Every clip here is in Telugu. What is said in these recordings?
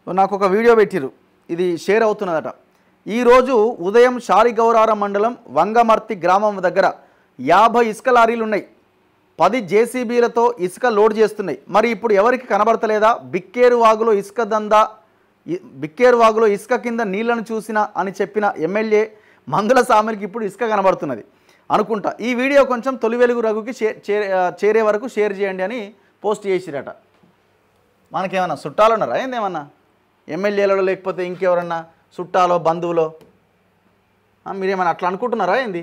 నాకు ఒక వీడియో పెట్టిరు, ఇది షేర్ అవుతున్నదట. ఈరోజు ఉదయం షాలిగౌరారం మండలం వంగమర్తి గ్రామం దగ్గర 50 ఇసుక లారీలు ఉన్నాయి. 10 జేసీబీలతో ఇసుక లోడ్ చేస్తున్నాయి. మరి ఇప్పుడు ఎవరికి కనబడతలేదా? బిక్కేరు వాగులో ఇసుక కింద నీళ్లను చూసినా అని చెప్పిన ఎమ్మెల్యే మందుల సామెలకి ఇప్పుడు ఇసుక కనబడుతున్నది అనుకుంటా. ఈ వీడియో కొంచెం తొలి వెలుగు రఘుకి చేరే వరకు షేర్ చేయండి అని పోస్ట్ చేసిరట. మనకేమన్నా చుట్టాలు ఉన్నారా ఏందేమన్నా? ఎమ్మెల్యేలలో లేకపోతే ఇంకెవరన్నా చుట్టాలో బంధువులో మీరేమన్నా అట్లా అనుకుంటున్నారా ఏంది?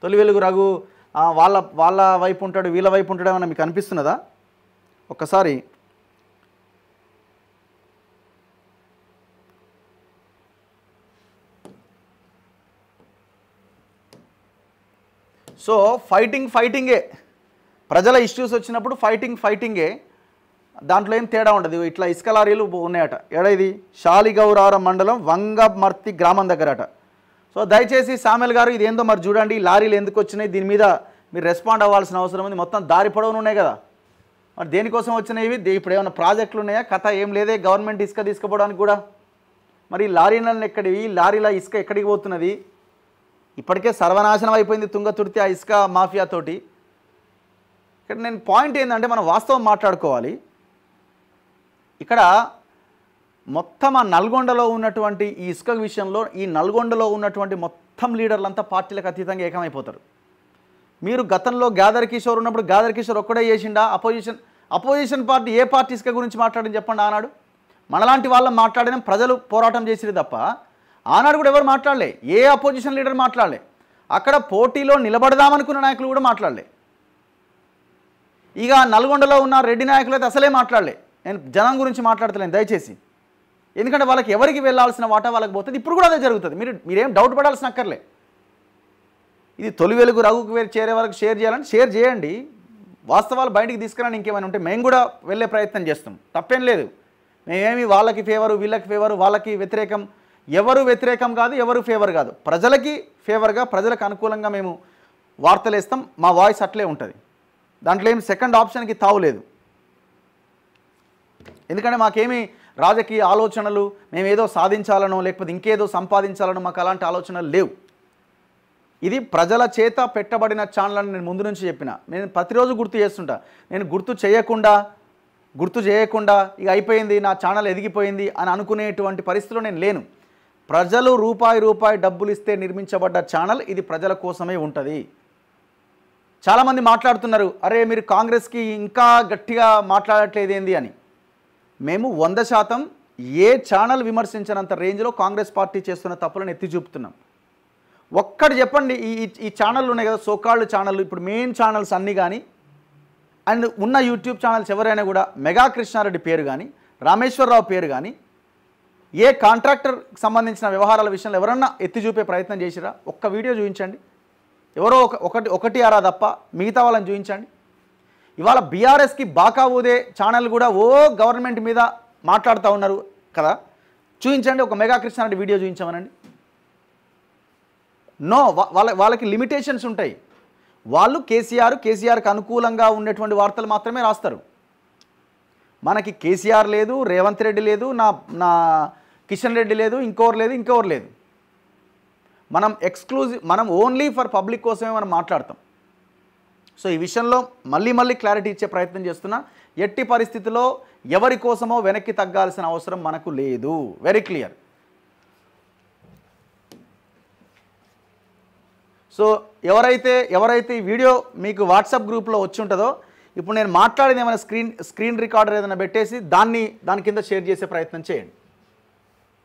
తొలి వెలుగు రఘు వాళ్ళ వైపు ఉంటాడు, వీళ్ళ వైపు ఉంటాడు ఏమన్నా మీకు అనిపిస్తున్నదా? ఒక్కసారి సో ఫైటింగే ప్రజల ఇష్యూస్ వచ్చినప్పుడు ఫైటింగే, దాంట్లో ఏం తేడా ఉండదు. ఇట్లా ఇసుక లారీలు ఉన్నాయట. ఇది షాలిగౌరారం మండలం వంగమర్తి గ్రామం దగ్గరట. సో దయచేసి సామెల్ గారు ఇదేందో మరి చూడండి, లారీలు ఎందుకు వచ్చినాయి, దీని మీద మీరు రెస్పాండ్ అవ్వాల్సిన అవసరం ఉంది. మొత్తం దారి పొడవును ఉన్నాయి కదా, మరి దేనికోసం వచ్చినాయి? ఇప్పుడు ఏమైనా ప్రాజెక్టులు ఉన్నాయా? కథ ఏం లేదే. గవర్నమెంట్ ఇసుక తీసుకుపోవడానికి కూడా మరి లారీలను ఎక్కడివి? లారీల ఇసుక ఎక్కడికి పోతున్నది? ఇప్పటికే సర్వనాశనం అయిపోయింది తుంగతుర్తి ఆ ఇసుక మాఫియాతోటి. ఇక్కడ నేను పాయింట్ ఏంటంటే మనం వాస్తవం మాట్లాడుకోవాలి. ఇక్కడ మొత్తం ఆ నల్గొండలో ఉన్నటువంటి ఈ ఇసుక విషయంలో ఈ నల్గొండలో ఉన్నటువంటి మొత్తం లీడర్లంతా పార్టీలకు అతీతంగా ఏకమైపోతారు. మీరు గతంలో గాదర్ కిషోర్ ఉన్నప్పుడు గాదర్ కిషోర్ ఒక్కడే చేసిండా? అపోజిషన్ పార్టీ ఏ పార్టీ ఇసుక గురించి మాట్లాడింది చెప్పండి? ఆనాడు మనలాంటి వాళ్ళని మాట్లాడిన ప్రజలు పోరాటం చేసిరు తప్ప ఆనాడు కూడా ఎవరు మాట్లాడలే. ఏ అపోజిషన్ లీడర్ మాట్లాడలే. అక్కడ పోటీలో నిలబడదామనుకున్న నాయకులు కూడా మాట్లాడలే. ఇక నల్గొండలో ఉన్న రెడ్డి నాయకులు అయితే అసలే మాట్లాడలే. నేను జనం గురించి మాట్లాడతలేను దయచేసి, ఎందుకంటే వాళ్ళకి ఎవరికి వెళ్ళాల్సిన వాటా వాళ్ళకి పోతుంది. ఇప్పుడు కూడా అదే జరుగుతుంది. మీరేం డౌట్ పడాల్సిన అక్కర్లే. ఇది తొలి వెలుగు రఘుకు చేరే వరకు షేర్ చేయాలని షేర్ చేయండి. వాస్తవాలు బయటికి తీసుకురాని ఇంకేమైనా ఉంటే మేము కూడా వెళ్ళే ప్రయత్నం చేస్తాం, తప్పేం లేదు. మేమేమి వాళ్ళకి ఫేవరు వీళ్ళకి ఫేవరు వాళ్ళకి వ్యతిరేకం, ఎవరు వ్యతిరేకం కాదు, ఎవరు ఫేవర్ కాదు. ప్రజలకి ఫేవర్గా ప్రజలకు అనుకూలంగా మేము వార్తలు వేస్తాం. మా వాయిస్ అట్లే ఉంటుంది, దాంట్లో ఏం సెకండ్ ఆప్షన్కి తావులేదు. ఎందుకంటే మాకేమీ రాజకీయ ఆలోచనలు మేమేదో సాధించాలనో లేకపోతే ఇంకేదో సంపాదించాలనో మాకు అలాంటి ఆలోచనలు లేవు. ఇది ప్రజల చేత పెట్టబడిన ఛానల్ అని నేను ముందు నుంచి చెప్పిన. నేను ప్రతిరోజు గుర్తు చేస్తుంటా. నేను గుర్తు చేయకుండా ఇక అయిపోయింది నా ఛానల్ ఎదిగిపోయింది అని అనుకునేటువంటి పరిస్థితిలో నేను లేను. ప్రజలు రూపాయి డబ్బులు ఇస్తే నిర్మించబడ్డ ఛానల్ ఇది ప్రజల కోసమే ఉంటుంది. చాలామంది మాట్లాడుతున్నారు, అరే మీరు కాంగ్రెస్కి ఇంకా గట్టిగా మాట్లాడట్లేదు ఏంది అని. మేము 100% ఏ ఛానల్ విమర్శించినంత రేంజ్లో కాంగ్రెస్ పార్టీ చేస్తున్న తప్పులను ఎత్తి చూపుతున్నాం. ఒక్కటి చెప్పండి, ఈ ఛానళ్ళు ఉన్నాయి కదా సోకాళ్ళు ఛానళ్ళు, ఇప్పుడు మెయిన్ ఛానల్స్ అన్నీ కానీ అండ్ ఉన్న యూట్యూబ్ ఛానల్స్ ఎవరైనా కూడా మెగా కృష్ణారెడ్డి పేరు కానీ రామేశ్వరరావు పేరు కానీ ఏ కాంట్రాక్టర్ సంబంధించిన వ్యవహారాల విషయంలో ఎవరన్నా ఎత్తి చూపే ప్రయత్నం చేసిరా? ఒక్క వీడియో చూపించండి. ఎవరో ఒకటి అరా తప్ప మిగతా వాళ్ళని చూపించండి. ఇవాళ బీఆర్ఎస్కి బాకా ఊదే ఛానల్ కూడా గవర్నమెంట్ మీద మాట్లాడుతూ ఉన్నారు కదా, చూపించండి. ఒక మెగా కృష్ణారెడ్డి వీడియో చూపించమనండి. నో, వాళ్ళకి లిమిటేషన్స్ ఉంటాయి. వాళ్ళు కేసీఆర్కి అనుకూలంగా ఉండేటువంటి వార్తలు మాత్రమే రాస్తారు. మనకి కేసీఆర్ లేదు, రేవంత్ రెడ్డి లేదు, నా కిషన్ రెడ్డి లేదు, ఇంకోరు లేదు. మనం మనం ఓన్లీ ఫర్ పబ్లిక్ కోసమే మనం మాట్లాడతాం. సో ఈ విషయంలో మళ్ళీ క్లారిటీ ఇచ్చే ప్రయత్నం చేస్తున్నా. ఎట్టి పరిస్థితిలో ఎవరి కోసమో వెనక్కి తగ్గాల్సిన అవసరం మనకు లేదు. Very clear. సో ఎవరైతే ఈ వీడియో మీకు వాట్సాప్ గ్రూప్లో వచ్చి ఉంటుందో, ఇప్పుడు నేను మాట్లాడేది ఏమైనా స్క్రీన్ రికార్డర్ ఏదైనా పెట్టేసి దాని కింద షేర్ చేసే ప్రయత్నం చేయండి.